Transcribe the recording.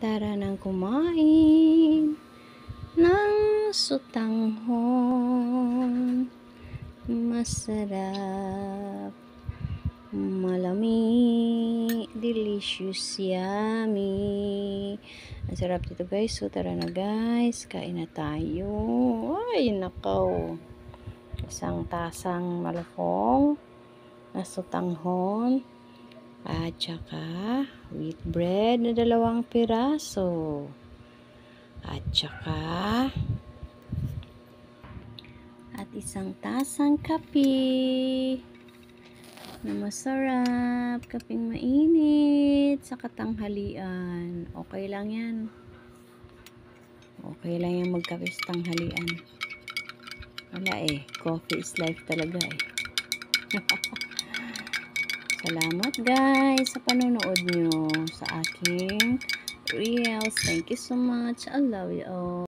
Tara nang kumain ng sotanghon. Masarap, malami, delicious, yummy. Ang sarap dito guys. So tara na guys, kain na tayo. Ay nakaw, isang tasang malakong na sotanghon at saka wheat bread na 2 piraso at saka isang tasang kape na masarap, kapeng mainit sa katanghalian. Okay lang yan. Okay lang yan magkape sa tanghalian. Wala coffee is life talaga Salamat guys sa panonood nyo sa aking reels. Thank you so much. I love you all.